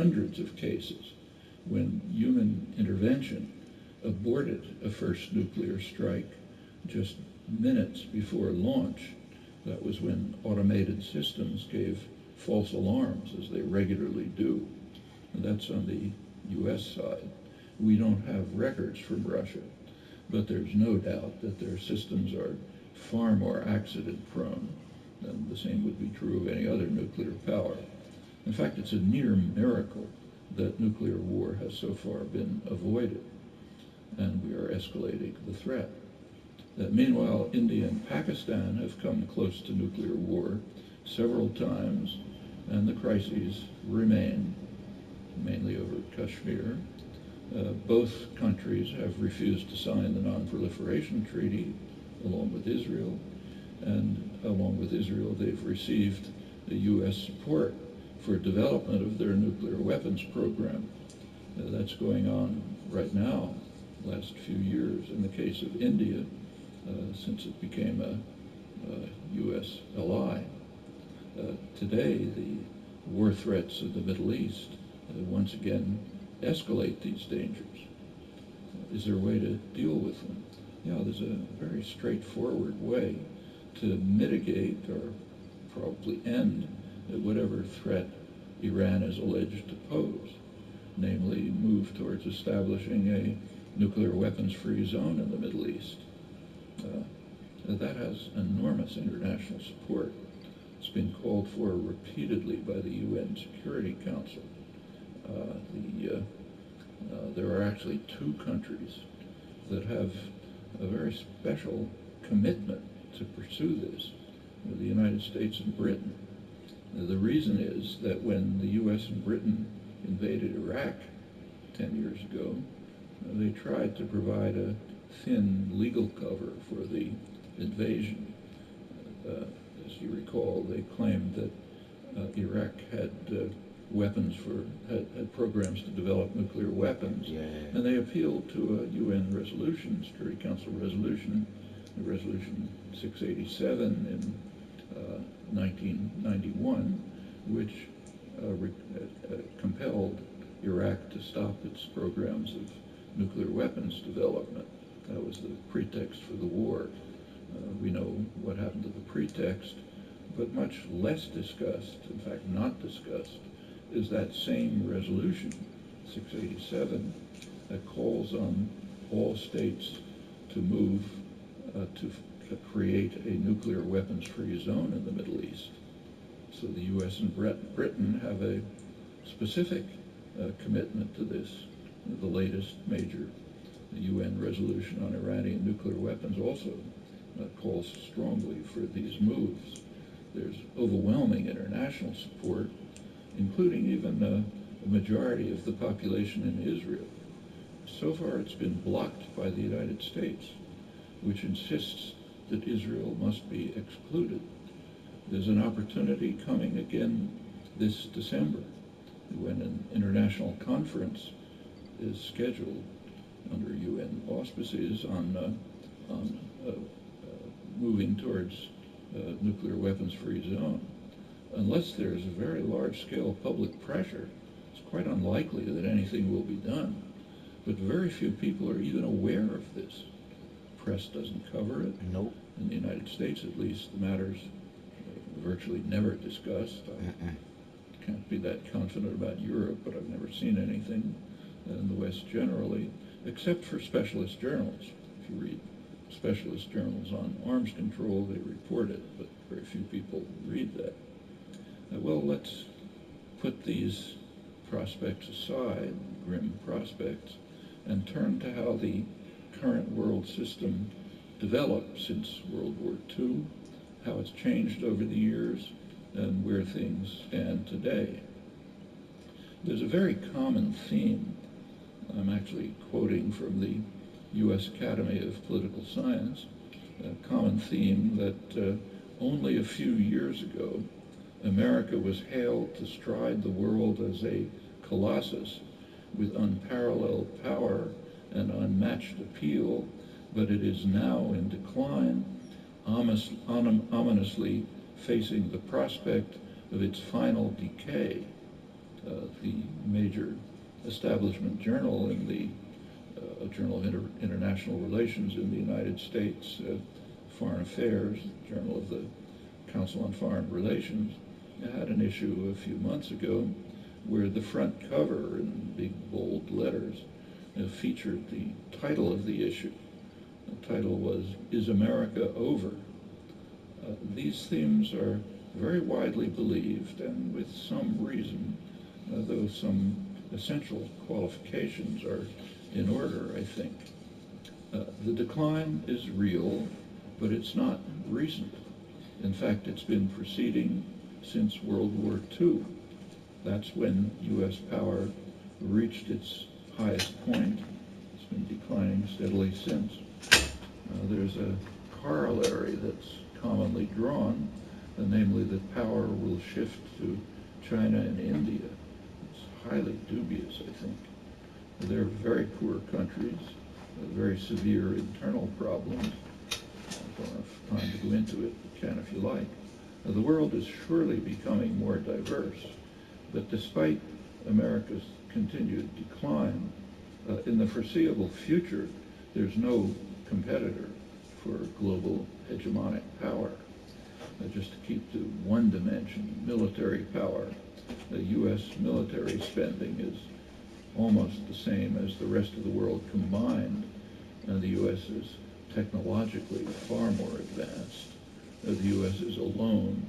hundreds of cases when human intervention aborted a first nuclear strike just minutes before launch. That was when automated systems gave false alarms, as they regularly do. And that's on the U.S. side. We don't have records from Russia, but there's no doubt that their systems are far more accident-prone, and the same would be true of any other nuclear power. In fact, it's a near miracle that nuclear war has so far been avoided, and we are escalating the threat. Meanwhile, India and Pakistan have come close to nuclear war several times, and the crises remain, mainly over Kashmir. Both countries have refused to sign the Non-Proliferation Treaty, along with Israel, and along with Israel, they've received the U.S. support for development of their nuclear weapons program. That's going on right now, last few years. In the case of India, since it became a U.S. ally. Today, the war threats of the Middle East once again escalate these dangers. Is there a way to deal with them? Yeah, there's a very straightforward way to mitigate or probably end whatever threat Iran is alleged to pose, namely move towards establishing a nuclear weapons-free zone in the Middle East. That has enormous international support. It's been called for repeatedly by the UN Security Council. There are actually two countries that have a very special commitment to pursue this, the United States and Britain. The reason is that when the U.S. and Britain invaded Iraq 10 years ago, they tried to provide a thin legal cover for the invasion. As you recall, they claimed that Iraq had had programs to develop nuclear weapons, and they appealed to a UN resolution, Security Council resolution, Resolution 687 in 1991, which compelled Iraq to stop its programs of nuclear weapons development. That was the pretext for the war. We know what happened to the pretext, but much less discussed, in fact not discussed, is that same resolution, 687, that calls on all states to move to create a nuclear weapons-free zone in the Middle East. So the U.S. and Britain have a specific commitment to this. The latest major UN resolution on Iranian nuclear weapons also calls strongly for these moves. There's overwhelming international support, including even a majority of the population in Israel. So far it's been blocked by the United States, which insists that Israel must be excluded. There's an opportunity coming again this December when an international conference is scheduled under UN auspices on moving towards nuclear weapons-free zone. Unless there's a very large-scale public pressure, it's quite unlikely that anything will be done. But very few people are even aware of this. The press doesn't cover it. Nope. In the United States, at least, the matter's virtually never discussed. I can't be that confident about Europe, but I've never seen anything in the West generally, except for specialist journals. If you read specialist journals on arms control, they report it, but very few people read that. Well, let's put these prospects aside, grim prospects, and turn to how the current world system developed since World War II, how it's changed over the years, and where things stand today. There's a very common theme. I'm actually quoting from the U.S. Academy of Political Science, a common theme that only a few years ago, America was hailed to stride the world as a colossus with unparalleled power and unmatched appeal, but it is now in decline, ominously facing the prospect of its final decay. The major establishment journal in the Journal of International Relations in the United States, Foreign Affairs, Journal of the Council on Foreign Relations, had an issue a few months ago where the front cover in big bold letters featured the title of the issue. The title was, "Is America Over?" These themes are very widely believed, and with some reason, though some essential qualifications are in order, I think. The decline is real, but it's not recent. In fact, it's been proceeding since World War II. That's when U.S. power reached its highest point. It's been declining steadily since. There's a corollary that's commonly drawn, namely that power will shift to China and India. It's highly dubious, I think. They're very poor countries, very severe internal problems. I don't have time to go into it, but can if you like. The world is surely becoming more diverse, but despite America's continued decline, in the foreseeable future, there's no competitor for global hegemonic power. Just to keep to one dimension, military power, the U.S. military spending is almost the same as the rest of the world combined. The U.S. is technologically far more advanced. The U.S. is alone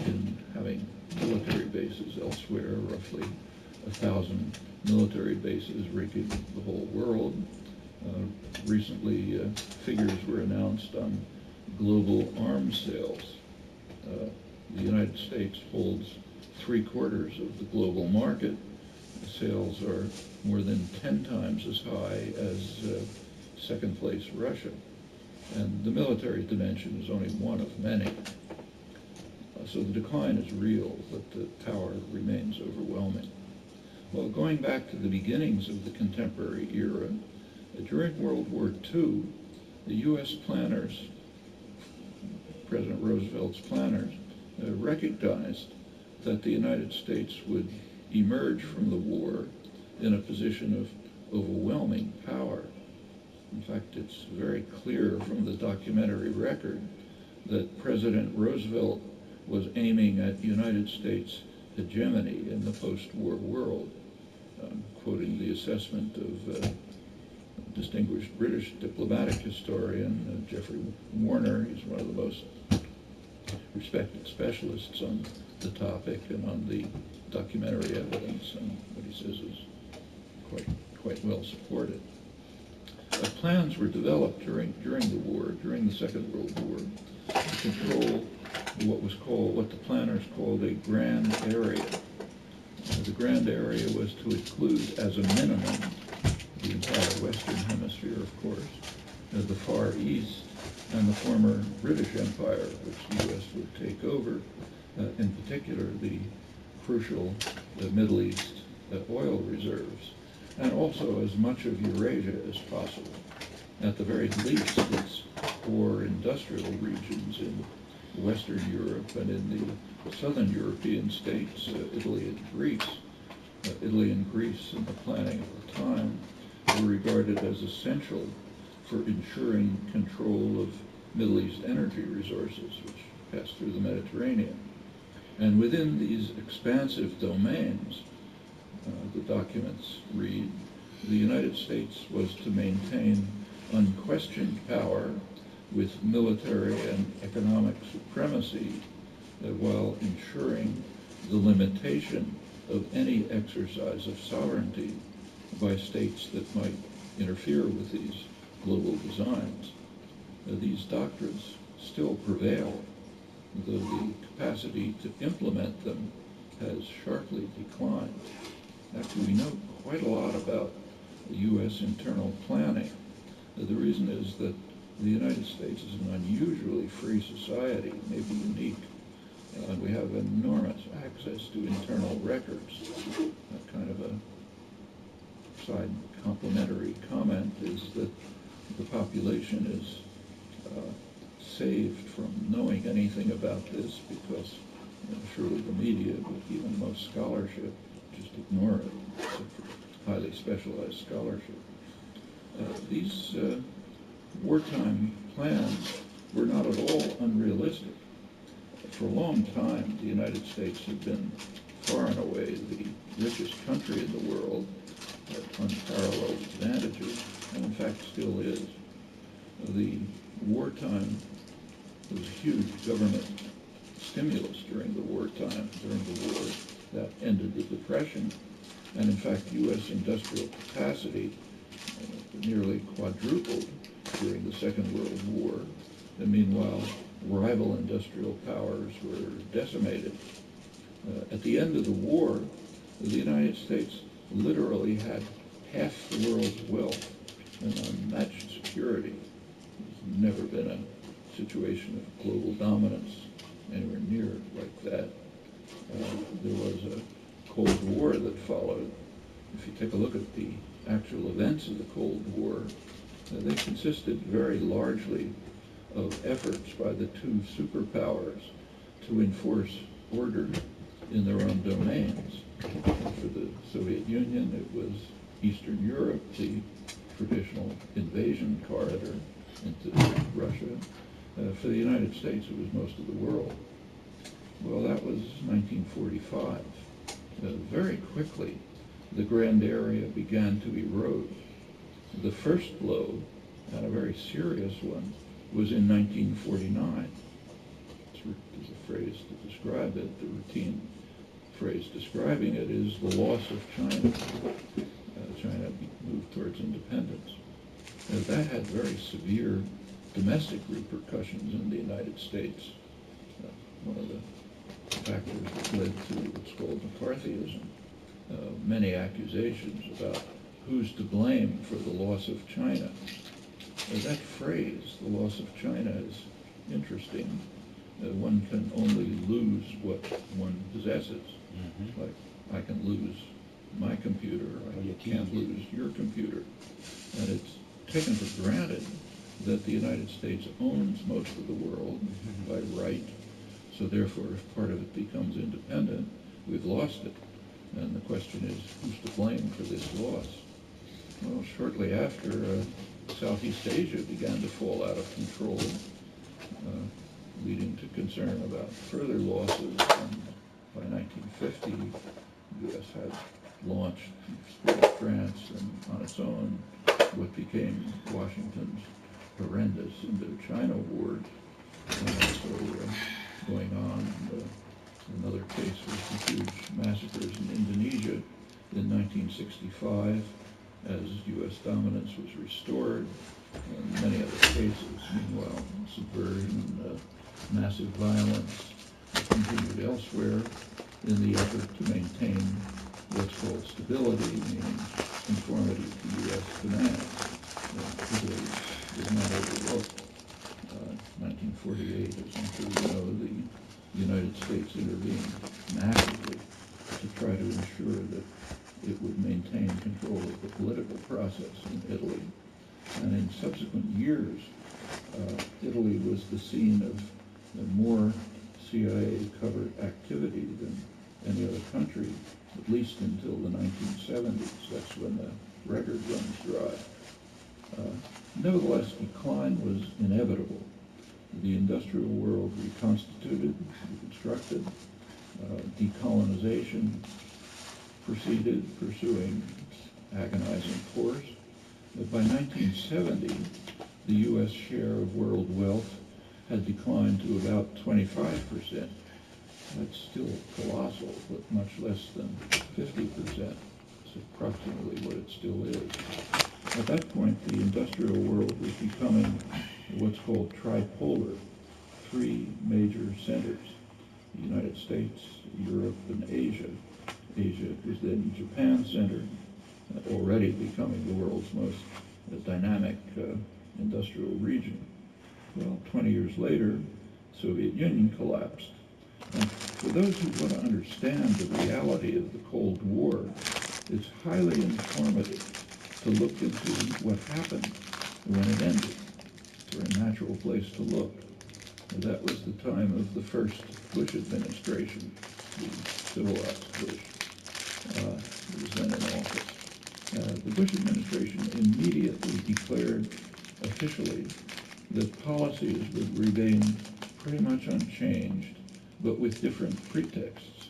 in having military bases elsewhere, roughly 1,000 military bases rigging the whole world. Recently, figures were announced on global arms sales. The United States holds 3/4 of the global market. The sales are more than 10 times as high as second place Russia. And the military dimension is only one of many. So the decline is real, but the power remains overwhelming. Well, going back to the beginnings of the contemporary era, during World War II, the U.S. planners, President Roosevelt's planners, recognized that the United States would emerge from the war in a position of overwhelming power. In fact, it's very clear from the documentary record that President Roosevelt was aiming at United States hegemony in the post-war world. Quoting the assessment of distinguished British diplomatic historian Geoffrey Warner. He's one of the most respected specialists on the topic and on the documentary evidence, and what he says is quite well supported. Plans were developed during the war, during the Second World War, to control what the planners called a grand area. The grand area was to include, as a minimum, the entire Western Hemisphere, of course, the Far East, and the former British Empire, which the U.S. would take over, in particular the crucial Middle East oil reserves, and also as much of Eurasia as possible. At the very least, its core industrial regions in Western Europe and in the southern European states, Italy and Greece. Italy and Greece, in the planning at the time, were regarded as essential for ensuring control of Middle East energy resources, which pass through the Mediterranean. And within these expansive domains, the documents read, the United States was to maintain unquestioned power with military and economic supremacy while ensuring the limitation of any exercise of sovereignty by states that might interfere with these global designs. These doctrines still prevail, though the capacity to implement them has sharply declined. Actually, we know quite a lot about the U.S. internal planning. The reason is that the United States is an unusually free society, maybe unique. We have enormous access to internal records. That kind of a side complimentary comment is that the population is saved from knowing anything about this because surely the media, but even most scholarship, just ignore it. specialized scholarship. These wartime plans were not at all unrealistic. For a long time, the United States had been far and away the richest country in the world, had unparalleled advantages, and in fact still is. The wartime, there was huge government stimulus during the wartime, during the war that ended the Depression, and in fact U.S. industrial capacity nearly quadrupled during the Second World War, and meanwhile rival industrial powers were decimated. At the end of the war, the United States literally had half the world's wealth and unmatched security. There's never been a situation of global dominance anywhere near like that. There was a Cold War that followed. If you take a look at the actual events of the Cold War, they consisted very largely of efforts by the two superpowers to enforce order in their own domains. For the Soviet Union, it was Eastern Europe, the traditional invasion corridor into Russia. For the United States, it was most of the world. Well, that was 1945. Very quickly, the grand area began to erode. The first blow, and a very serious one, was in 1949. There's a phrase to describe it. The routine phrase describing it is the loss of China. China moved towards independence. That had very severe domestic repercussions in the United States. One of the factors that led to what's called McCarthyism. Many accusations about who's to blame for the loss of China. That phrase, the loss of China, is interesting. One can only lose what one possesses. Mm-hmm. Like, I can lose my computer, I can't lose your computer. And it's taken for granted that the United States owns most of the world by right. So therefore, if part of it becomes independent, we've lost it. And the question is, who's to blame for this loss? Well, shortly after, Southeast Asia began to fall out of control, leading to concern about further losses. And by 1950, the U.S. had launched France and on its own what became Washington's horrendous Indochina wars. So going on, another case was the huge massacres in Indonesia in 1965 as U.S. dominance was restored, and many other cases. Meanwhile, subversion, massive violence continued elsewhere in the effort to maintain what's called stability, meaning conformity to U.S. demands. Italy was not overlooked. 1948, as I'm sure you know, the United States intervened massively to try to ensure that it would maintain control of the political process in Italy. And in subsequent years, Italy was the scene of more CIA-covered activity than any other country, at least until the 1970s. That's when the record runs dry. Nevertheless, decline was inevitable. The industrial world reconstituted, reconstructed, decolonization proceeded, pursuing agonizing course. But by 1970, the U.S. share of world wealth had declined to about 25%. That's still colossal, but much less than 50%. It's approximately what it still is. At that point, the industrial world was becoming what's called tripolar, three major centers: the United States, Europe, and Asia. Asia was then Japan centered, already becoming the world's most dynamic industrial region. Well, 20 years later, the Soviet Union collapsed. And for those who want to understand the reality of the Cold War, it's highly informative to look into what happened when it ended. It's a very natural place to look. And that was the time of the first Bush administration, the civilized Bush, who was then in office. Bush administration immediately declared officially that policies would remain pretty much unchanged, but with different pretexts.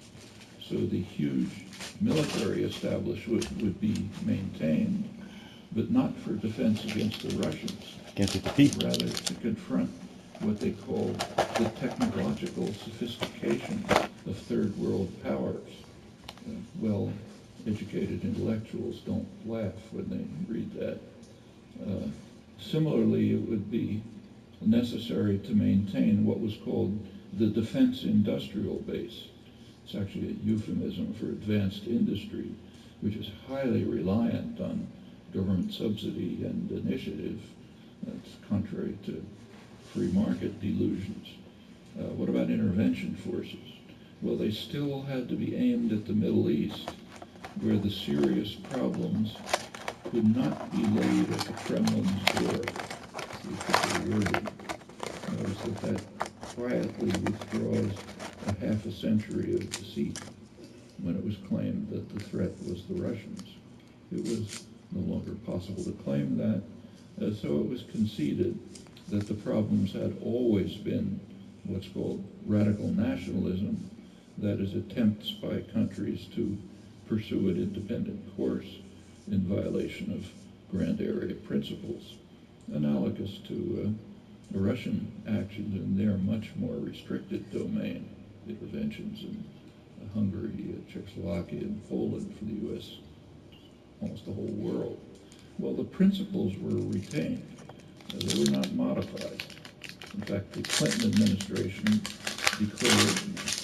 So the huge military establishment would be maintained, but not for defense against the Russians, rather to confront what they call the technological sophistication of third world powers. Well-educated intellectuals don't laugh when they read that. Similarly, it would be necessary to maintain what was called the defense industrial base. It's actually a euphemism for advanced industry, which is highly reliant on government subsidy and initiative. That's contrary to free market delusions. What about intervention forces? Well, they still had to be aimed at the Middle East, where the serious problems could not be laid at the Kremlin's door. The official wording. Notice that quietly withdraws a half a century of deceit when it was claimed that the threat was the Russians. It was no longer possible to claim that, so it was conceded that the problems had always been what's called radical nationalism, that is, attempts by countries to pursue an independent course in violation of grand area principles, analogous to the Russian actions in their much more restricted domain, interventions in Hungary, Czechoslovakia, and Poland for the U.S., almost the whole world. Well, the principles were retained. They were not modified. In fact, the Clinton administration declared,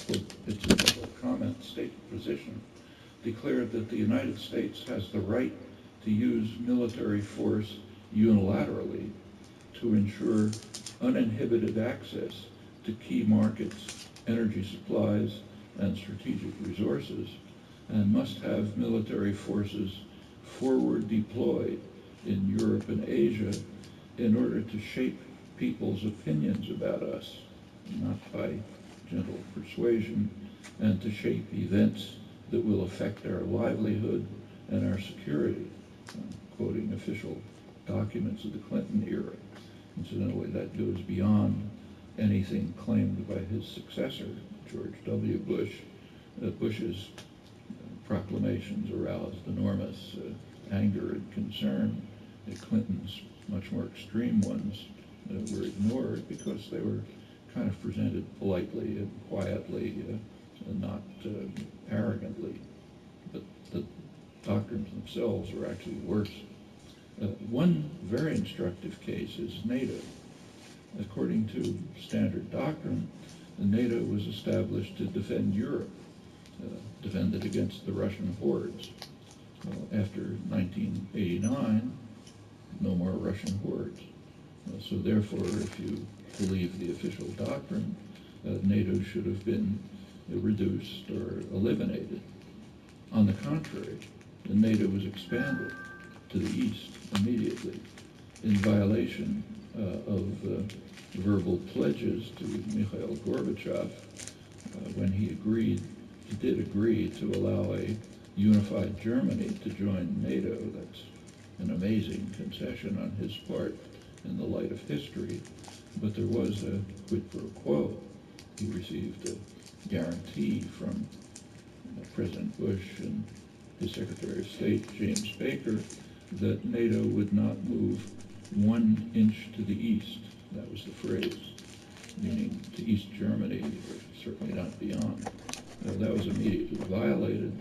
quote, its official comment, stated position, declared that the United States has the right to use military force unilaterally to ensure uninhibited access to key markets, energy supplies, and strategic resources, and must have military forces forward deployed in Europe and Asia in order to shape people's opinions about us, not by gentle persuasion, and to shape events that will affect our livelihood and our security. I'm quoting official documents of the Clinton era. Incidentally, that goes beyond anything claimed by his successor, George W. Bush. Bush's proclamations aroused enormous anger and concern. Clinton's much more extreme ones were ignored because they were kind of presented politely and quietly, and not arrogantly. But the doctrines themselves were actually worse. One very instructive case is NATO. According to standard doctrine, NATO was established to defend Europe, defend it against the Russian hordes. After 1989, no more Russian hordes. So therefore, if you believe the official doctrine, NATO should have been reduced or eliminated. On the contrary, the NATO was expanded to the east immediately in violation of verbal pledges to Mikhail Gorbachev when he did agree to allow a unified Germany to join NATO. That's an amazing concession on his part in the light of history, but there was a quid pro quo. He received a guarantee from President Bush and his Secretary of State, James Baker, that NATO would not move 1 inch to the east. That was the phrase, meaning to East Germany, or certainly not beyond. That was immediately violated.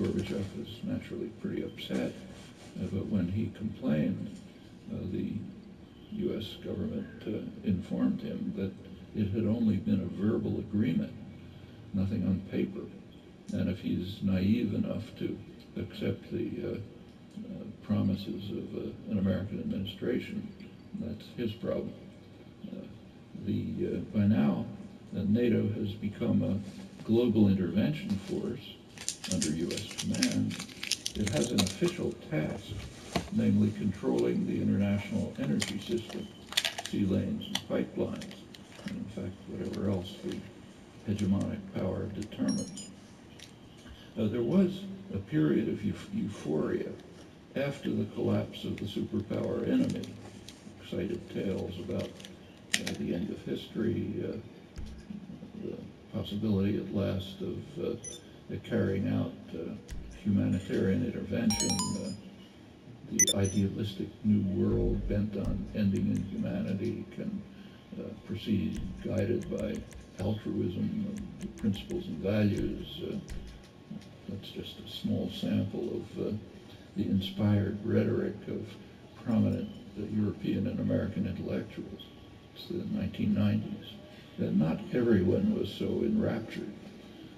Gorbachev was naturally pretty upset, but when he complained, the U.S. government informed him that it had only been a verbal agreement, nothing on paper. And if he's naive enough to accept the promises of an American administration, that's his problem. By now, NATO has become a global intervention force under U.S. command. It has an official task, namely controlling the international energy system, sea lanes and pipelines, and in fact, whatever else the hegemonic power determines. There was a period of euphoria after the collapse of the superpower enemy. Excited tales about the end of history, the possibility at last of carrying out humanitarian intervention, the idealistic new world bent on ending inhumanity can proceed guided by altruism, principles and values. That's just a small sample of the inspired rhetoric of prominent European and American intellectuals. It's the 1990s. And not everyone was so enraptured.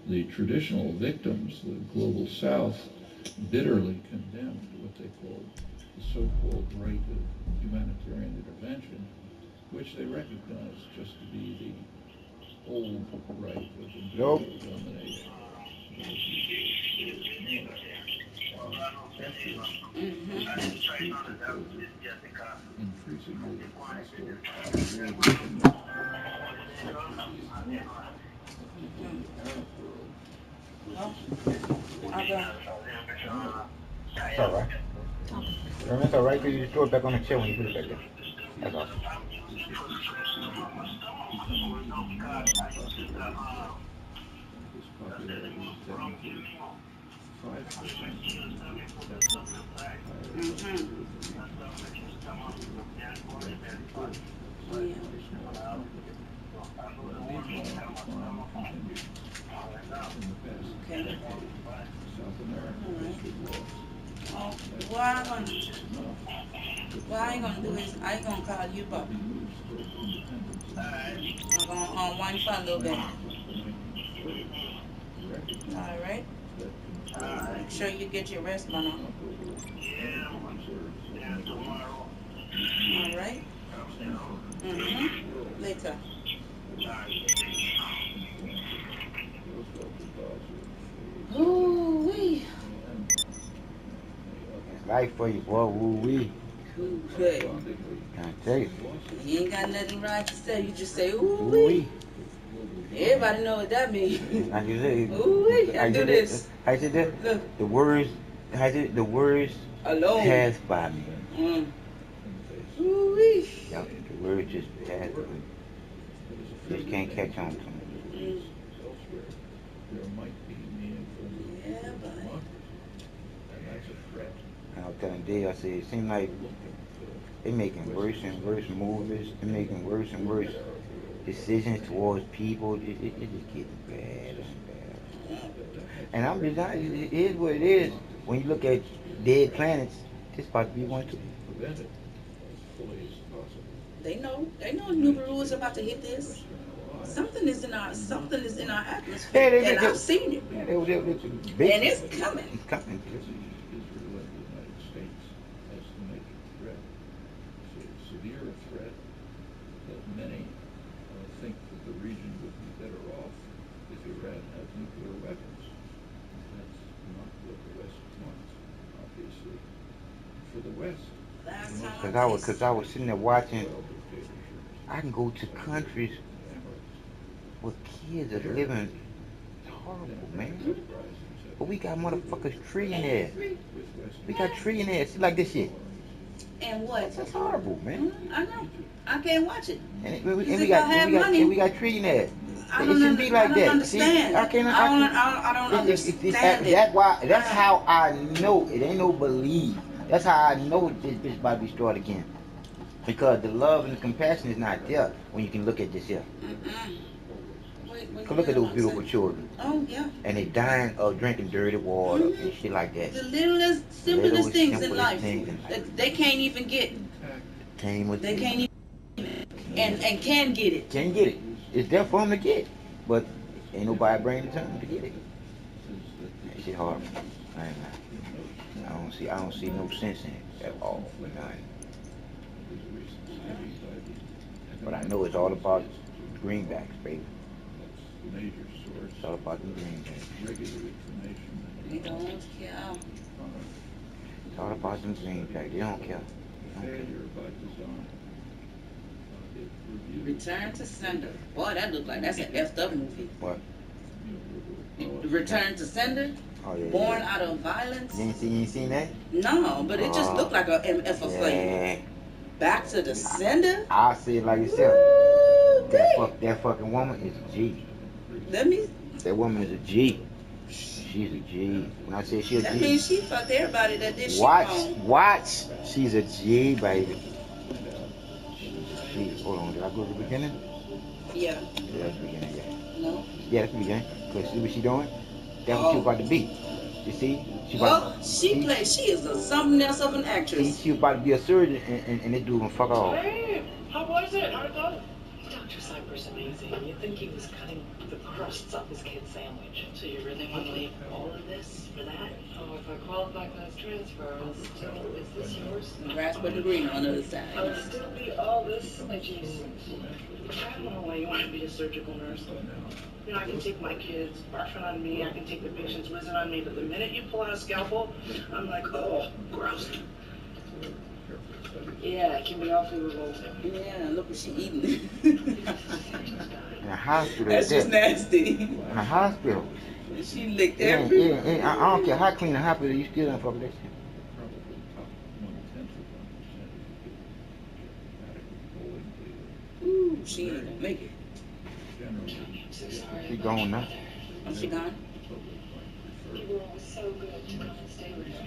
The traditional victims, the global South, bitterly condemned what they called the so-called right of humanitarian intervention, which they recognized just to be the old right of imperial domination. Increasingly hostile It's all right. It's all right because you just throw it back on the chair when you put it back there. That's all. Okay. Oh, what I'm gonna, what I ain't gonna do is I ain't gonna call you, but I'm gonna unwind for a little bit. All right. Make sure you get your rest, Bono. All right. Later. Ooh wee. It's life for you, boy. Woo wee. Ooh wee. I tell you. You ain't got nothing right to say. You just say ooh Woo wee. wee. Everybody know what that means. Like you said, Ooh wee. I do this. how you said that? Look. The words, how you said it? The words Alone. pass by me. Ooh wee. Yep, the words just pass by me. Just can't catch on to them. Yeah, but And I was telling Dave, I said, it seems like they making worse and worse movies. They're making worse and worse decisions towards people. It just getting bad and bad. And I'm just honest, it is what it is. When you look at dead planets, this about to be one too. they know. They know Nibiru is about to hit this. Something is in our atmosphere, and I've seen it. Yeah, And it's coming. It's coming. Severe threat that many think that the region would be better off if Iran had nuclear weapons. That's not what the West wants, obviously. For the West, Cause I was sitting there watching. I can go to countries where kids are living horrible, man. But we got motherfuckers tree in there. We got tree in there. It's like this shit. And what? That's horrible, man. I know. I can't watch it. And we got tree in there. I It don't, shouldn't be like I don't that. understand. See, I don't understand it. That's how I know it ain't no belief. That's how I know this bitch about to be started again. Because the love and the compassion is not there when you can look at this here. Cause look at those beautiful children. Oh yeah. And they dying of drinking dirty water and shit like that. The littlest, simplest things in life. They can't even get. They can't even and can get it. Can't get it. It's there for them to get, but ain't nobody bringing the time to get it. That shit horrible. I don't see no sense in it at all. But I know it's all about greenbacks, baby. It's all about the greenbacks. They don't care. It's all about them greenbacks. They don't care. Return to Sender. Boy, that look like that's an effed up movie. What? Return to Sender, Oh yeah. Born Out of Violence. You ain't seen that? No, but it just looked like a MF a Flavor. Back to the Sender. I'll say it like yourself. Woo, That fucking woman is a G. Let me. That woman is a G. She's a G. When I say she's a G. That means she fucked everybody that did shit wrong. Watch. She's a G, baby. Hold on. Did I go to the beginning? Yeah. Yeah, that's the beginning. Yeah. No. Yeah, that's the beginning. Cause see what she doing? That's what she about to be. You see? She is something else of an actress. She was about to be a surgeon, and this dude gonna fuck off. Hey, how was it? How'd it go? Dr. Cypher's amazing. You'd think he was cutting the crusts off his kid's sandwich. So you really want to leave all of this for that? Oh, if I qualify for this transfer, is this yours? Raspberry green on the other side. I'll still be all this adjacent. I don't know why you want to be a surgical nurse. You know, I can take my kids barfing on me, I can take the patients whizzing on me, but the minute you pull out a scalpel, I'm like, oh, gross. Yeah, it can be awfully revolting. Yeah, look what she eating. In a hospital. That's just nasty. In a hospital. She licked everything. I don't care how clean a hospital, you still don't fuck with that shit. Ooh, she ain't gonna make it. She gone now. Oh, she gone? You were always so good to come and stay with her.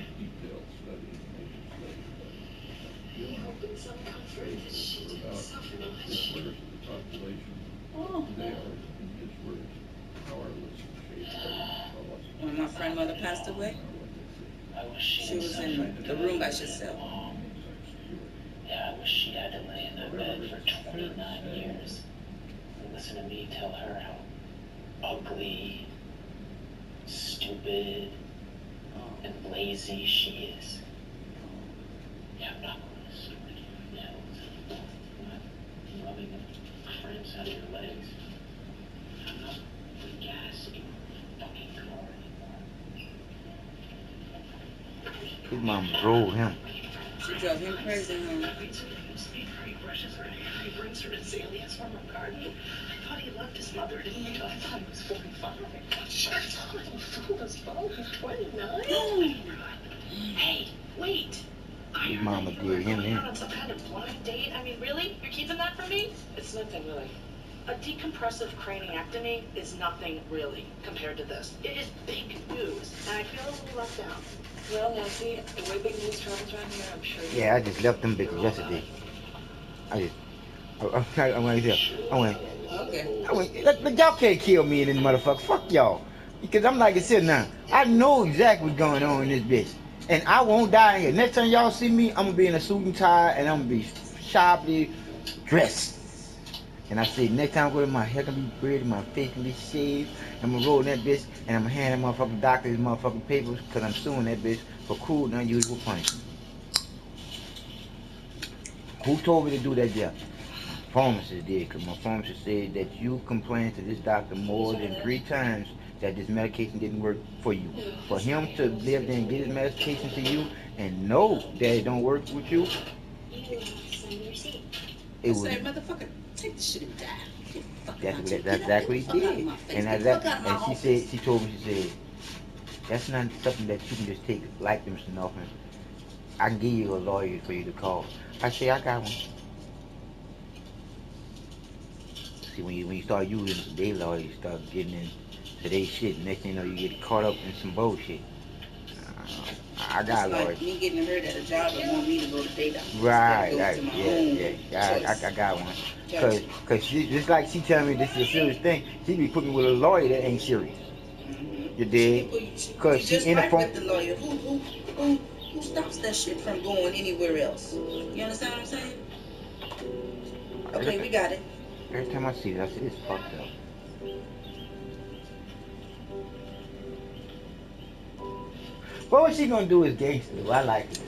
You hope in some comfort that she didn't suffer much. Oh. When my friend mother passed away, she was in the room by herself. Yeah, I wish she had to lay in that bed for 29 years. And listen to me tell her how ugly, stupid, and lazy she is. Yeah, I'm not going to stupid. Yeah, I'm not rubbing the friends out of your legs. I'm not the gas in your fucking car anymore. His mom drove him. She drove him crazy, huh? He brings her azaleas from her garden. I thought he loved his mother, didn't he? I thought he was 45. Shut up, you fool us both. He's 29. Hey, wait. His mama did him in. On some kind of blind date? I mean, really? You're keeping that from me? It's nothing, really. A decompressive craniectomy is nothing, really, compared to this. It is big news, and I feel a little left out. Well, Nancy, the way big news travels around here, I'm sure you... Yeah, I just left them bitches yesterday. I went, look, y'all can't kill me in this motherfucker. Fuck y'all. Because I'm like I said now, I know exactly what's going on in this bitch. And I won't die in here. Next time y'all see me, I'm going to be in a suit and tie, and I'm going to be sharply dressed. And I say, next time I go to my hair gonna be braided, my face gonna be shaved, I'm gonna roll that bitch, and I'm gonna hand that motherfucking doctor his motherfucking papers, because I'm suing that bitch for cruel and unusual punishment. Who told me to do that job? My pharmacist did, because my pharmacist said that you complained to this doctor more than 3 times that this medication didn't work for you. For him to live there and get his medication to you and know that it don't work with you, it was... motherfucker, take the shit and die. That's exactly what he did. And she told me, she said, that's not something that you can just take like them, Mr. Northman. I can give you a lawyer for you to call. I say, I got one. See, when you start using their lawyer, you start getting into their shit. Next thing you know, you get caught up in some bullshit. I got a lawyer. Like me getting hurt at a job and want me to go to data. Right, yeah, I got one. Cause she, just like she telling me this is a serious thing, she be putting me with a lawyer that ain't serious. You dig? Cause she in the phone. With the lawyer. Who stops that shit from going anywhere else? You understand what I'm saying? Okay, we got it. Every time I see it, I say, this fucked up. What was she gonna do as gangster? I like it.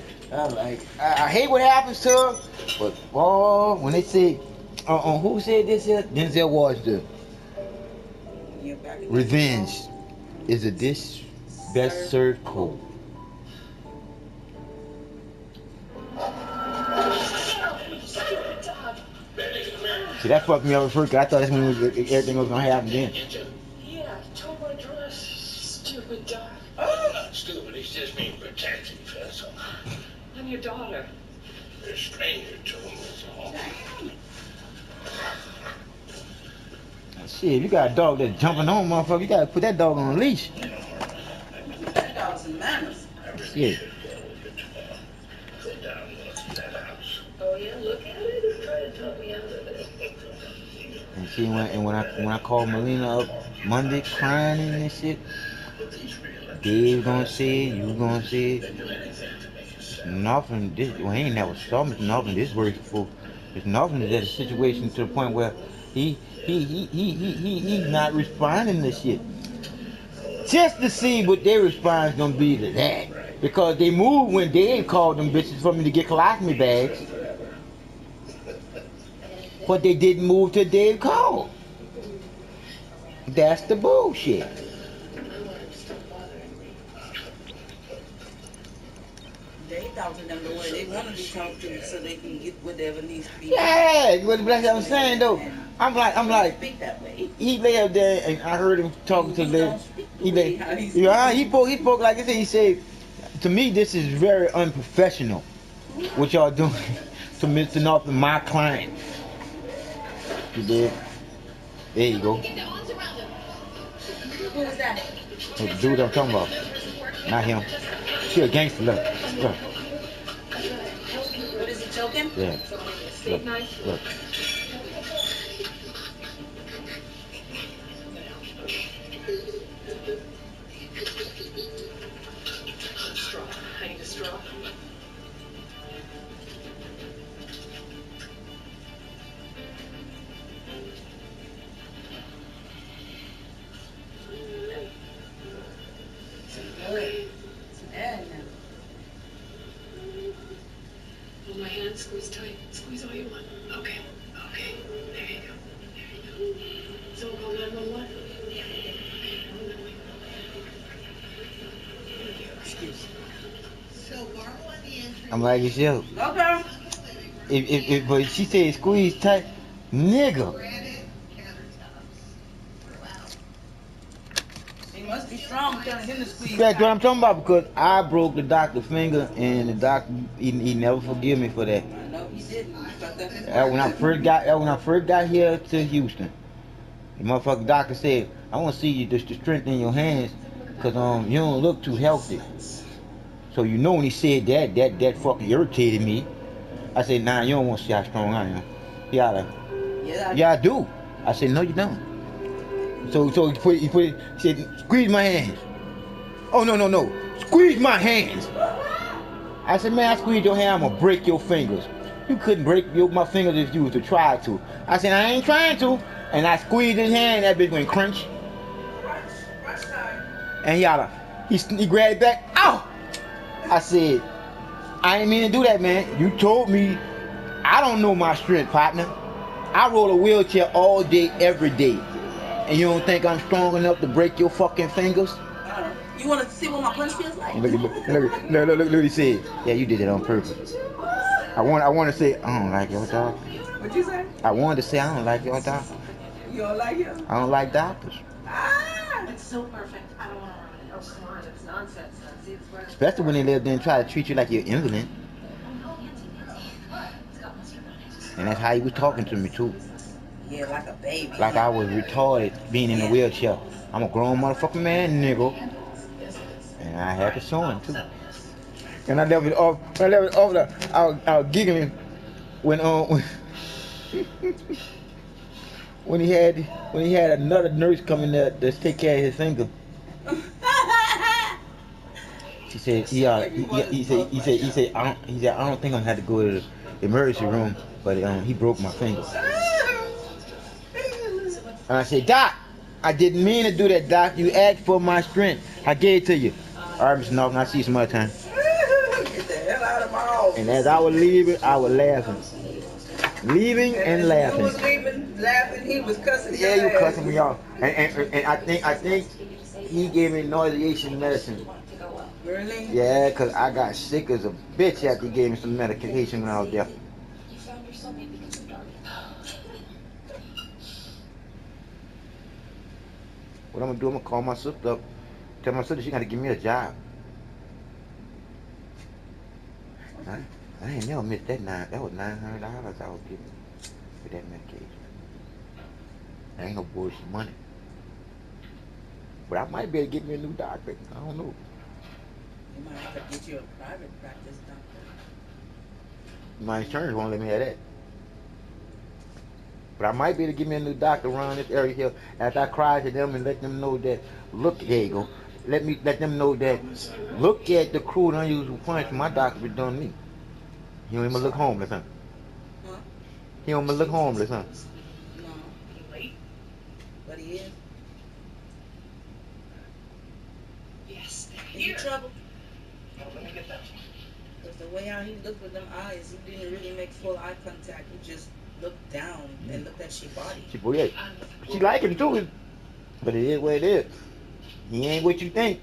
I hate what happens to her, but oh, when they say, who said this here? Denzel Washington. Revenge is a dish best served cold. See, that fucked me up at first, because I thought that's when everything was gonna happen then. Yeah, told my dress. I'm your daughter. You're a stranger to him, that's all. Shit, you got a dog that's jumping on, motherfucker. You gotta put that dog on a leash. That dog's some manners. Shit. Go down and look at that house. Oh yeah, look at it. It's trying to talk me out of it. And she went, and when I called Melina up Monday crying and shit, Dave gonna say it, you gonna say it. Nothing. This well, he ain't never saw me. Nothing. This works for. It's nothing is at a situation to the point where he's not responding to shit. Just to see what their response gonna be to that, because they moved when Dave called them bitches for me to get colostomy bags, but they didn't move till Dave called. That's the bullshit. They talking them the way they want to be talked to so they can get whatever needs to be. Yeah, but that's what I'm saying though. I'm like, Speak that way. he lay up there and I heard him talking to the. He spoke like I said. He said, to me, this is very unprofessional. What y'all doing to Mr. North and my client? He did. There you go. Who was that? The dude I'm talking about. Not him. She a gangster. Look. What is he choking? Yeah. Steak knife. Look. Straw. I need a straw. Hold my hand, squeeze tight. Squeeze all you want. Okay. Okay. There you go. There you go. Someone call 911? Excuse me. I'm like, it's you. Go, girl. But she said squeeze tight, nigga. He must be strong telling him to squeeze. That's what I'm talking about, because I broke the doctor's finger and the doctor he never forgive me for that. I know he didn't. When I first got here to Houston, the motherfucking doctor said, I want to see you just the strength in your hands, cause you don't look too healthy. So you know when he said that fucking irritated me. I said, nah, you don't want to see how strong I am. Yeah, I do. I said, no, you don't. So he said, squeeze my hands. Oh, no. Squeeze my hands. I said, man, I squeeze your hand, I'm going to break your fingers. You couldn't break my fingers if you was to try to. I said, I ain't trying to. And I squeezed his hand, that bitch went crunch. And he grabbed it back. Ow! I said, I ain't mean to do that, man. You told me I don't know my strength, partner. I roll a wheelchair all day, every day. And you don't think I'm strong enough to break your fucking fingers? You want to see what my punch feels like? Look what he said. Yeah, you did it on purpose. I want to say, I don't like your dog. What'd you say? I wanted to say, I don't like your doctor. You don't like him? I don't like doctors. It's so perfect. I don't want to ruin it. Oh, come on. It's nonsense. Especially when they live there and try to treat you like you're invalid. And that's how he was talking to me too. Yeah, like a baby. Like I was retarded being in a wheelchair. I'm a grown motherfucking man, nigga. And I had to show him too. And I left it off. I was giggling when when he had another nurse coming there to take care of his finger. He said, he said, I don't think I'm gonna have to go to the emergency room, but he broke my finger. And I said, Doc, I didn't mean to do that, Doc. You asked for my strength. I gave it to you. All right, Mr. Norton, I'll see you some other time. Get the hell out of my office. And as I was leaving, I was laughing. Leaving and laughing. You was leaving, laughing, he was cussing Yeah, your you ass. cussing me off. And I think he gave me nauseation medicine. Really? Yeah, because I got sick as a bitch after he gave me some medication when I was there. What I'm going to do, I'm going to call my sister up. Tell my sister she got to give me a job. I ain't never missed that that was $900 I was getting for that medication. That ain't no bullshit money. But I might be able to get me a new doctor. I don't know. You might have to get you a private practice doctor. My insurance won't let me have that. But I might be able to get me a new doctor around this area here after I cry to them and let them know that, look, there you go. Let them know that, look at the cruel and unusual punishment my doctor been doing to me. He don't even look homeless, huh? Huh? He don't even look homeless, huh? No. Late? But he is. Yes. Is he trouble? No, let me get that. Because the way how he looked with them eyes, he didn't really make full eye contact. He just looked down and looked at she body. She like him too, but it is what it is. He ain't what you think.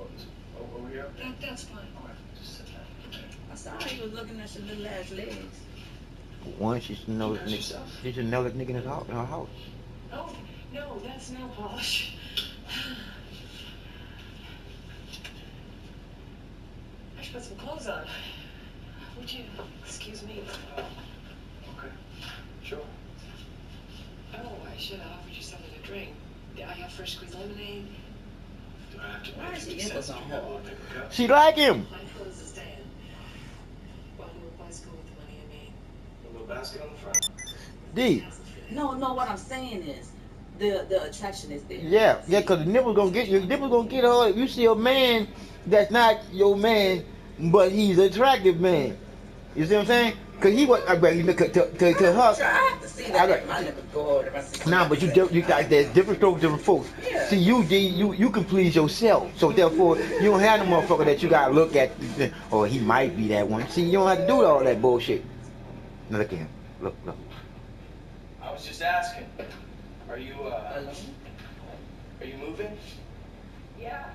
Over here? That's fine. All right, just sit down. I saw he was looking at your little ass legs. One, she should know that nigga in her house. Oh, no, that's nail polish. I should put some clothes on. Would you excuse me? Okay. Sure. Oh, I should have offered you something to drink. I have fresh squeezed lemonade. Do I have to Why make is any he sense nipples to on you have hold? a paper cup? She like him. My clothes is Dan. While we were by school with the money I made. A little basket on the front. D. No, what I'm saying is, the attraction is there. Yeah, cause the nipple's gonna get you. The nipple's gonna get her. If you see a man that's not your man, but he's an attractive man. You see what I'm saying? Cause he was, to her. Sure, I have to see that. My nipple go hard if I see Nah, but you got there's different strokes, different folks. Yeah. See, you D, you can please yourself. So therefore, you don't have no motherfucker that you gotta look at. Oh, he might be that one. See, you don't have to do all that bullshit. Now look at him. Look. I was just asking. Are you Alone? are you moving? Yeah.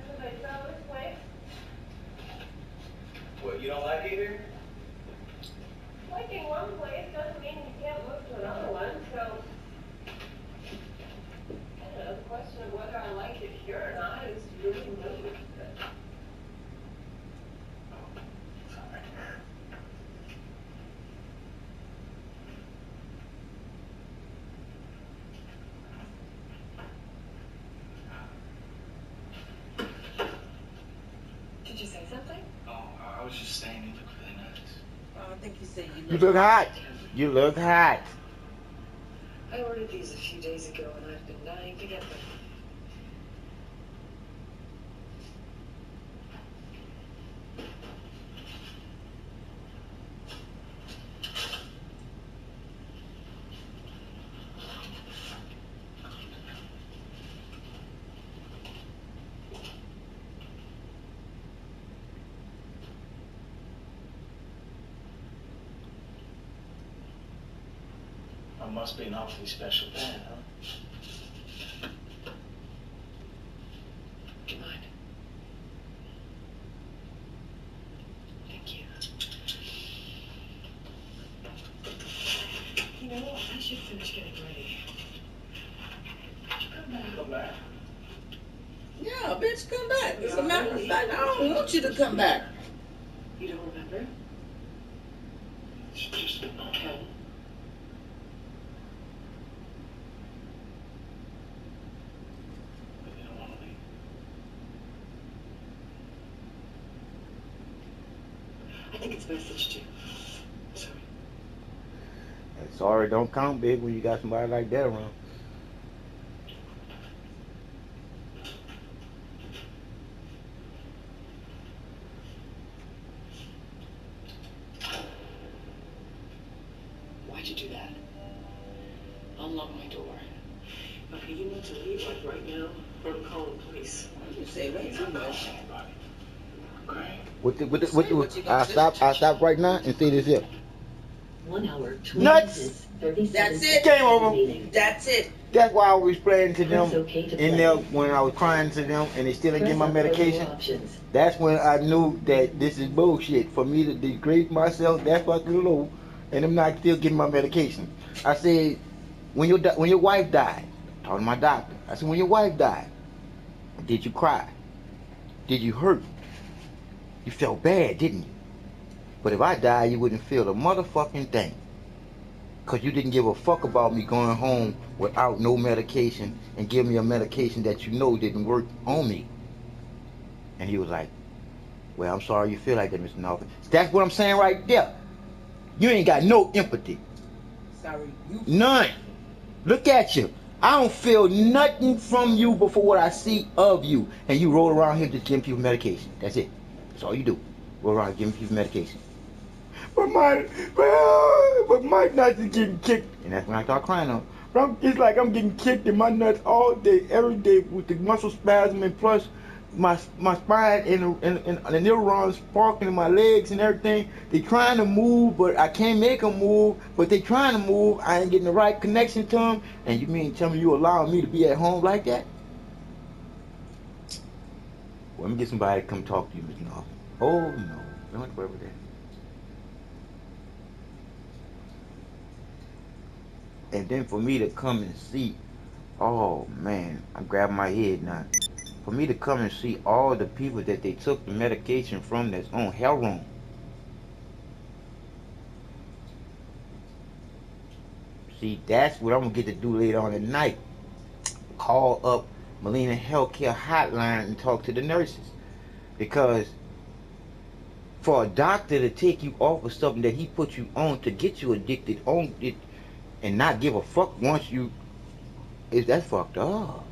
Everybody sell this place? What, you don't like it here? Liking one place doesn't mean you can't move to another one, so. I don't know, the question of whether I like it here or not is really moot. Sorry. Did you say something? Oh, I was just saying you look really nice. I think you said You look hot. You look hot. I ordered these a few days ago and I've been dying to get them. I must be an awfully special man, huh? Do you mind? Thank you. You know, I should finish getting ready. Would you come back? Come back. Yeah, bitch, come back. As a matter of fact, I don't want you to come back. You don't remember? It's just Okay. but you don't want to leave. I think it's best that you do. Sorry. Sorry, don't count big when you got somebody like that around. Why'd you do that? Unlock my door. Okay, you need to leave like right now, or I'm calling the police. You say way too much. Okay. I stop right now and say this here. 1 hour, 20 Nuts! minutes, 37 That's it. Game over. remaining. That's it. That's why I was playing to them Press OK to in play. there when I was crying to them and they still didn't Press get my up for more medication. options. That's when I knew that this is bullshit. For me to degrade myself that fucking low and I'm not still getting my medication. I said, when your wife died, I told my doctor, I said, when your wife died, did you cry? Did you hurt? You felt bad, didn't you? But if I died, you wouldn't feel the motherfucking thing. Because you didn't give a fuck about me going home without no medication and give me a medication that you know didn't work on me. And he was like, well, I'm sorry you feel like that, Mr. Norfolk. That's what I'm saying right there. You ain't got no empathy. Sorry, you. None. Look at you. I don't feel nothing from you before what I see of you. And you roll around here just giving people medication. That's it. That's all you do. Roll around giving people medication. But my nuts is getting kicked. And that's when I start crying on. It's like I'm getting kicked in my nuts all day, every day with the muscle spasm and plus my spine and the neurons sparking in my legs and everything. They trying to move, but I can't make them move. But they trying to move. I ain't getting the right connection to them. And you mean tell me you allowing me to be at home like that? Well, let me get somebody to come talk to you, Mr. Norfolk. Oh no, don't have to worry about that. And then for me to come and see, oh man, I'm grabbing my head now. For me to come and see all the people that they took the medication from that's on heroin. See, that's what I'm gonna get to do later on at night. Call up Molina Healthcare Hotline and talk to the nurses. Because for a doctor to take you off of something that he put you on to get you addicted on it and not give a fuck once you, that's fucked up.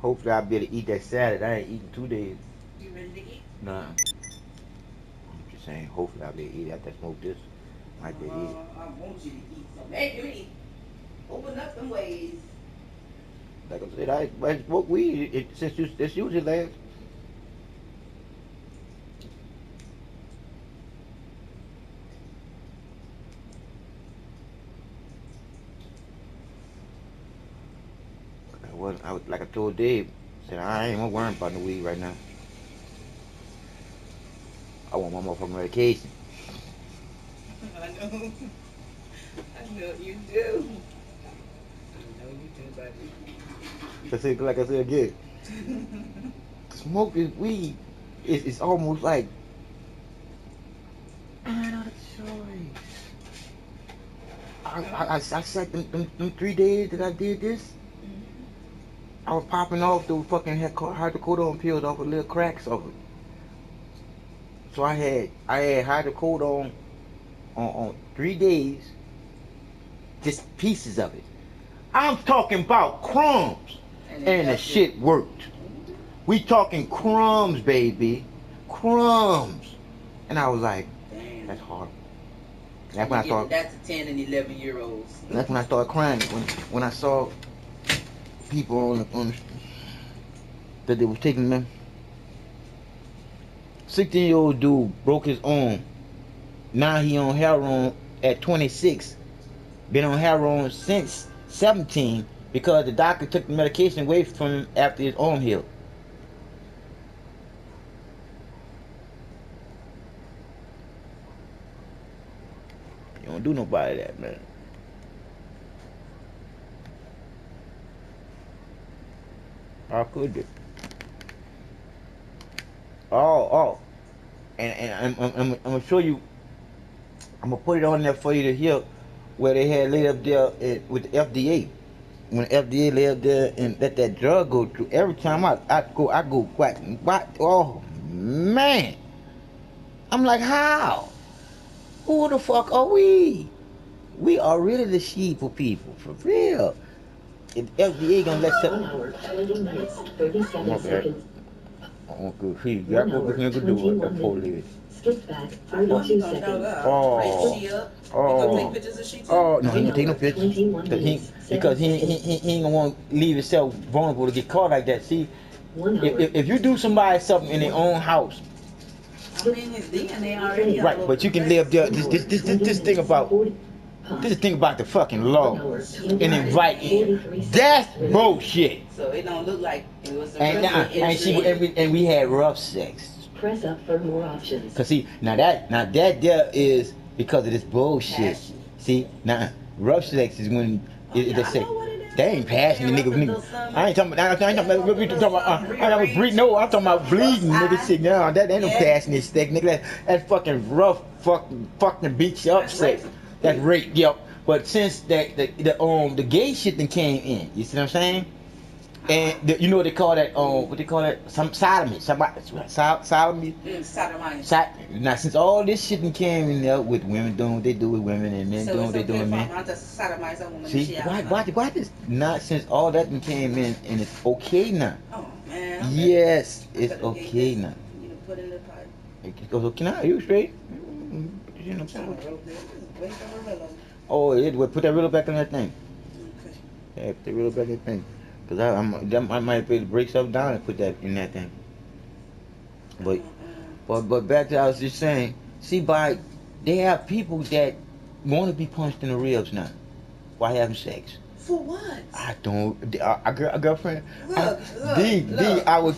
Hopefully I'll be able to eat that salad. I ain't eating 2 days. You ready to eat? Nah. I'm just saying, hopefully I'll be able to eat after I smoke this. Might be able to eat. I want you to eat. So make you eat. Open up some ways. Like I said, I smoke weed since you was last. Like I told Dave, said I ain't gonna worry about no weed right now. I want my motherfucking medication. I know. I know you do. I know you do, buddy. Like I said again, smoking weed is almost like I don't know the choice. I sat them 3 days that I did this. I was popping off the fucking hydrocodone pills off of little cracks of it. So I had hydrocodone on 3 days, just pieces of it. I'm talking about crumbs, and the shit worked. We talking crumbs, baby, crumbs. And I was like, damn, that's horrible. That's when I thought. That's the 10 and 11-year-olds. That's when I started crying when I saw people on that they was taking them. 16-year-old dude broke his arm. Now he on heroin at 26. Been on heroin since 17 because the doctor took the medication away from him after his arm healed. You don't do nobody that, man. How could it? Oh. And I'm gonna show you. I'm gonna put it on there for you to hear where they had laid up there with the FDA. When the FDA lay up there and let that drug go through, every time I go quack. Oh man, I'm like, how? Who the fuck are we? We are really the sheeple people, for real. If FDA gonna let 1 hour, 20 minutes, 37 seconds. Oh, good. He got what we can do that poor lady. Skip back 32 seconds. Oh, no, he ain't gonna take no pictures. Because he ain't gonna want to leave himself vulnerable to get caught like that. See, if you do somebody something in their own house, I mean, his DNA already right? But you can live there. This thing about This is the thing about the fucking law and inviting. That's bullshit. So it don't look like it was a And we had rough sex. Press up for more options. Cause see, now that there is because of this bullshit. See, now rough sex is when they say they ain't passionate, nigga. I ain't talking about. I'm talking about bleeding, nigga. Shit, no, that ain't no passionate sex, nigga. That's fucking rough, fucking beat you up sex. That's rape, yep. But since the gay shit then came in, you see what I'm saying? And you know what they call that? What they call that? Some sodomy. Sodomy. sodomy. Now since all this shit then came in there with women doing what they do with women and men doing what they do with men. See, why this nonsense? All that then came in and it's okay now. Oh man. Yes, it's okay now. You can put in the pipe. It goes okay now. You straight? You know. Oh, it would put that reel back on that thing. Okay. Yeah, put that reel back on that thing. Cause I might be able to break stuff down and put that in that thing. But back to I was just saying. See, they have people that want to be punched in the ribs now while having sex. For what? I don't. A girlfriend. Look, if I was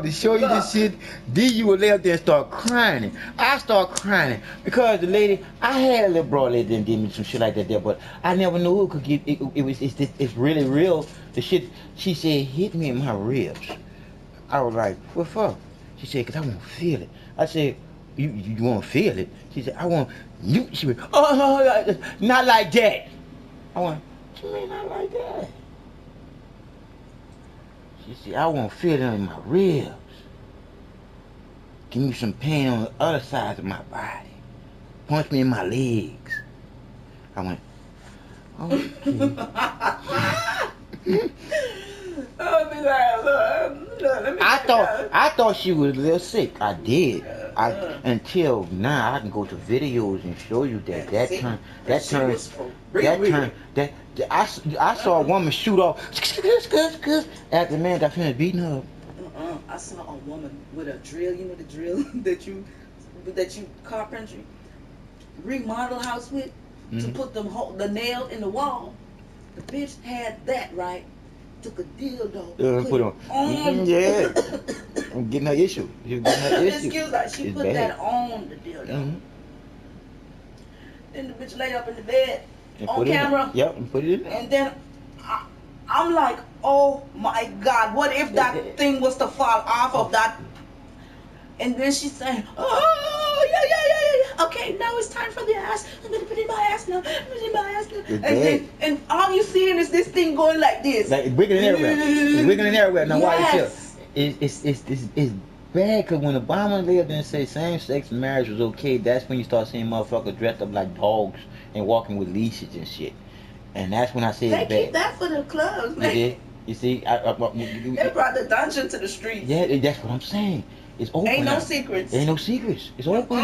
to show you this shit, you would lay up there and start crying. I start crying because the lady, I had a little broad lady that did me some shit like that there, but I never knew who could give. It's really real. The shit she said hit me in my ribs. I was like, what for? She said, cause I want to feel it. I said, you want to feel it? She said, I want you. She went, oh, not like that. I went. What you mean not like that? She said, I want to feel it in my ribs. Give me some pain on the other side of my body. Punch me in my legs. I went, okay. I thought she was a little sick. I did. Until now I can go to videos and show you I saw a woman shoot off after the man got finished beating her. I saw a woman with a drill. You know the drill that you carpentry remodel house with to put the nail in the wall. The bitch had that right. Took a dildo. Put on. Yeah. I'm getting her issue. You're getting her issue. Excuse me. She put that on the dildo. Then the bitch laid up in the bed on camera. Yep, and put it in there. And then I'm like, oh my God, what if that thing was to fall off of that? And then she's saying, oh, yeah. Okay, now it's time for the ass. I'm going to put it in my ass now. And all you seeing is this thing going like this. Like, it's wiggling everywhere. Now, why it's bad, because when Obama lived and said same-sex marriage was okay, that's when you start seeing motherfuckers dressed up like dogs and walking with leashes and shit. And that's when I say it's bad. They keep that for the clubs, man. You see? They brought the dungeon to the streets. Yeah, that's what I'm saying. It's open. Ain't no secrets. Ain't no secrets. It's open.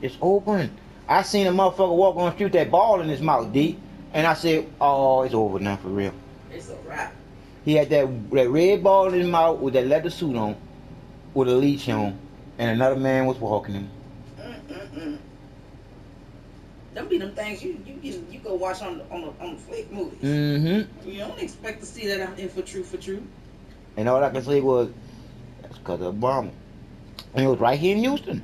It's open. I seen a motherfucker walk on the street with that ball in his mouth, D. And I said, oh, it's over now for real. It's a wrap. He had that red ball in his mouth with that leather suit on, with a leash on, and another man was walking him. Them be them things you go watch on the flick movies. Mm-hmm. You don't expect to see that out there for true. And all I can say was, that's because of Obama. And it was right here in Houston.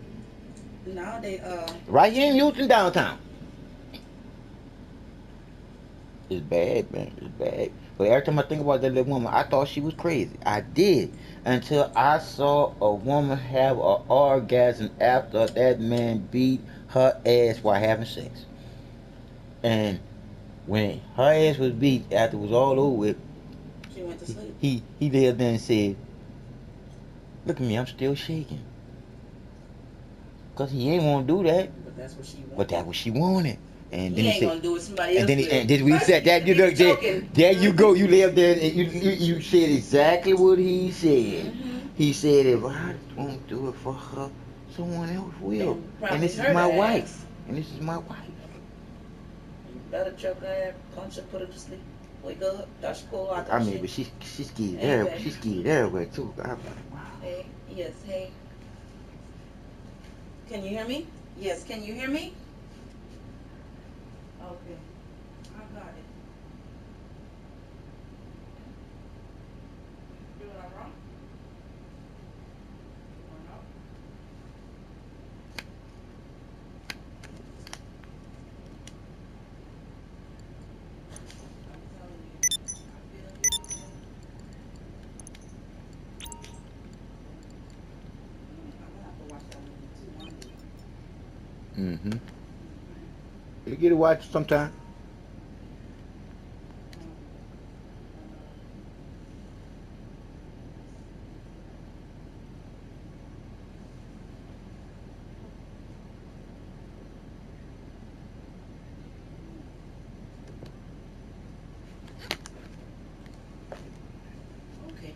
Now they right here in Houston downtown. It's bad, man. It's bad. But every time I think about that little woman, I thought she was crazy. I did. Until I saw a woman have an orgasm after that man beat her ass while having sex. And when her ass was beat, after it was all over with, she went to sleep. He lay there and said, look at me, I'm still shaking. Because he ain't want to do that. But that's what she wanted. But that's what she wanted. And then he ain't gonna do it. Somebody else. And then we said that you look there you go. You lay up there and you said exactly what he said. He said, if I won't do it for her, someone else will. And this is my wife. And this is my wife. You better choke her, punch her, put her to sleep. Wake up, dash cool out. I mean, but she's scared everywhere. She's scared everywhere too. I'm like, wow. Hey, yes, hey. Can you hear me? Yes, can you hear me? Okay, I got it. Do what I'm wrong? Or no? I'm telling you, I feel you. I'm gonna have to watch that movie too one day. Mm-hmm. You get to watch sometime. Okay.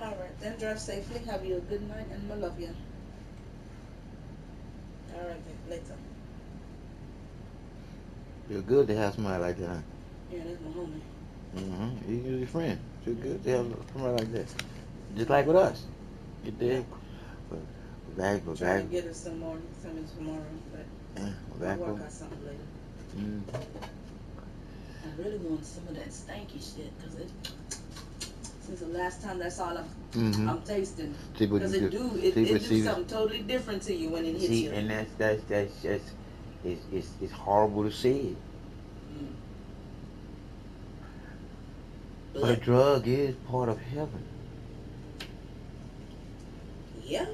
All right. Then drive safely. Have you a good night, and I love you. All right. Then later. Feel good to have somebody like that. Huh? Yeah, that's my homie. Mm-hmm. You're your friend. Feel good to have somebody like that. Just like with us. You dig? But we're Trying back. to get us some more, some tomorrow, but Yeah, we're we'll back. work out something later. Mm. I really want some of that stanky shit, cause it. Since the last time, that's all Mm-hmm. I'm tasting. See what Cause you it do. do something totally different to you when it hits See, you. and that's just it's horrible to say it. Mm. But a drug is part of heaven. Yeah,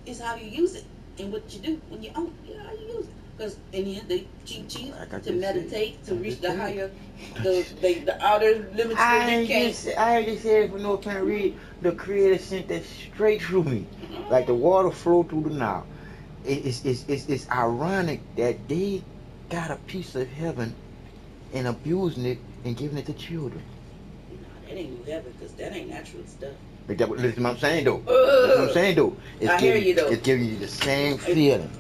it's how you use it and what you do when you own it. Yeah, how you use it. Because in the end, they teach you Like I to just meditate, said. to reach the higher, the outer limits that you can't. I heard you say it for no time read. The Creator sent that straight through me, like the water flowed through the Nile. It's ironic that they got a piece of heaven and abusing it and giving it to children. Nah, that ain't no heaven, because that ain't natural stuff. But that, listen, what I'm saying though. That's what I'm saying though. I hear you though. It's giving you the same feeling,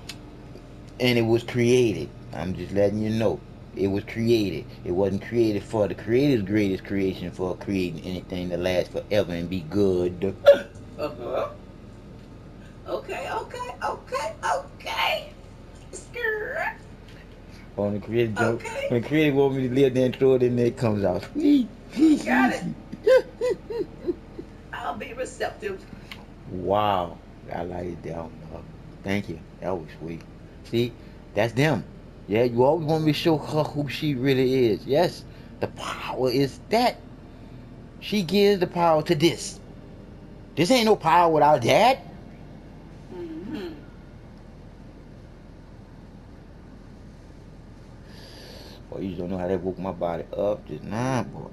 and it was created. I'm just letting you know. It was created. It wasn't created for the Creator's greatest creation for creating anything that lasts forever and be good. Uh-huh. Okay. Skirt. On the Creator joke, Okay. when the Creator want me to live there and throw it in there, it comes out. Got it. I'll be receptive. Wow, I like it down. Thank you. That was sweet. See, that's them. Yeah, you always want me to show her who she really is. Yes, the power is that. She gives the power to this. This ain't no power without that. Mm-hmm. Boy, you don't know how that woke my body up just now, boy.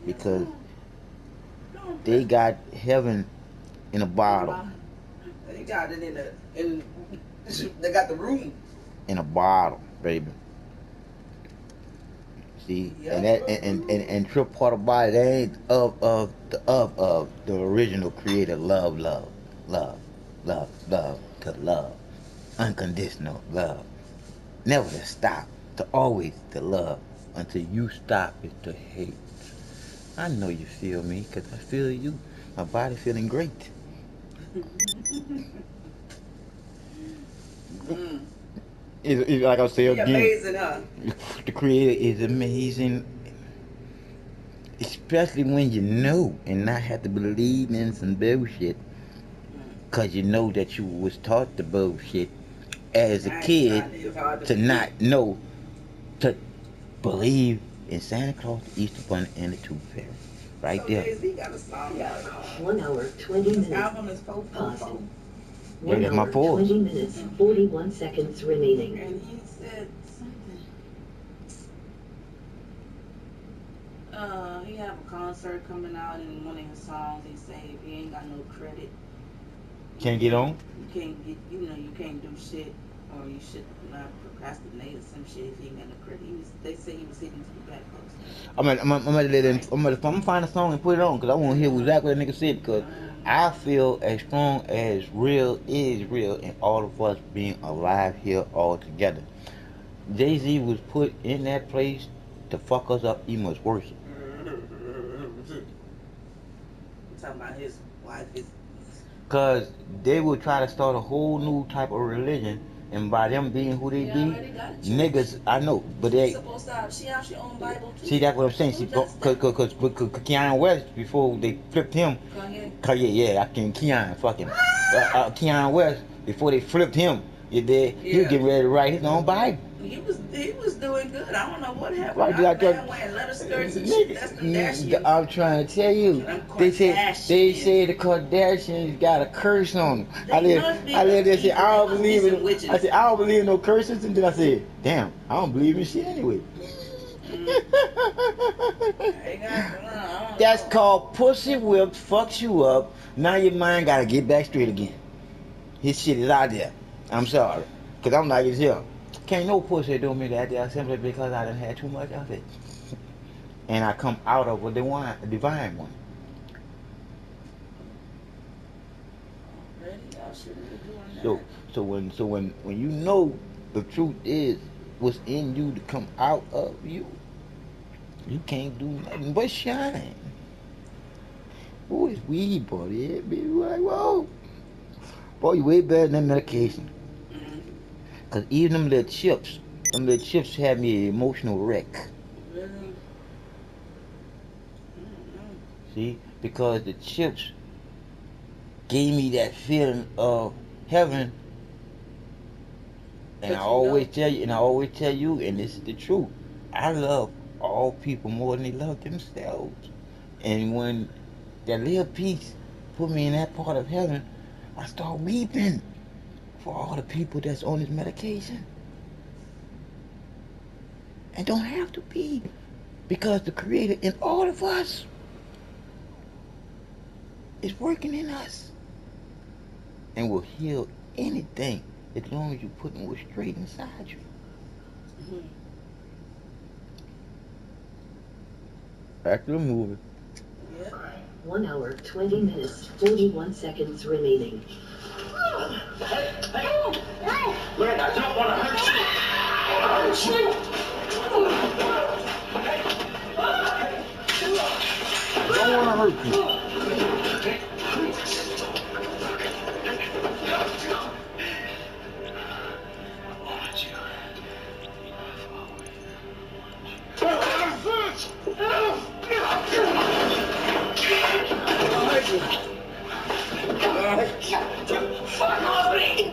Because they got heaven in a bottle. They got it in they got the room. In a bottle, baby. See, Yeah. and that and trip part about it ain't of the original creator love to love, unconditional love, never to stop, to always to love until you stop is to hate. I know you feel me, 'cause I feel you. My body feeling great. Mm. It's like I say You're again, amazing, huh? the creator is amazing, especially when you know and not have to believe in some bullshit, cause you know that you was taught the bullshit as a kid to not know to believe in Santa Claus, the Easter Bunny, and the Tooth Fairy. Right there. Jay-Z got a song. 1 hour, 20 His minutes. album is 444. Pause. Wait, 1 it's my hour, pause. 20 minutes, 41 seconds remaining. And he said something. He have a concert coming out, and one of his songs he say if you ain't got no credit, Can't get on? you can't get, you can't do shit, or you should not procrastinate or some shit if you ain't got no credit. They say he was hitting to the back post. I'm gonna find a song and put it on, cause I want to hear exactly what that nigga said, cause I feel as strong as real is real in all of us being alive here all together. Jay-Z was put in that place to fuck us up even much worse. I'm talking about his wife. Cause they would try to start a whole new type of religion And by them being who they They be, already got a church. niggas, I know, but She's they, supposed to have, she have her own Bible too. see, that's what I'm saying. Who See, does cause Keanu West, before they flipped him, Kanye. yeah, I can Keanu, fuck him. Keanu West, before they flipped him, he was getting ready to write his own Bible. He was doing good. I don't know what happened. Right, That like man wearing leather skirts and shit. That's the Kardashians. I'm trying to tell you, Them they say Kardashians. the Kardashians got a curse on them. They must be I lived there, said, I don't evil. They believe must be in. some witches. I said, I don't believe in no curses, and then I said, damn, I don't believe in shit anyway. That's called pussy whipped, fucks you up. Now your mind gotta get back straight again. His shit is out there. I'm sorry, cause I'm like as hell. Can't no pussy do me that there simply because I done had too much of it. And I come out of a divine one. So when you know the truth is what's in you to come out of you, you can't do nothing but shine. Ooh, it's weed, boy. Yeah, be like, whoa. Boy, you way better than medication. Cause even them little chips had me an emotional wreck. See, because the chips gave me that feeling of heaven. And I always tell you, and this is the truth, I love all people more than they love themselves. And when that little piece put me in that part of heaven, I start weeping for all the people that's on this medication. And don't have to be, because the Creator in all of us is working in us and will heal anything as long as you put what's straight inside you. Back to the movie. 1 hour, 20 minutes, 41 seconds remaining. Man, I don't want to hurt you. Hurt you. I don't want to hurt you. Fuck off me!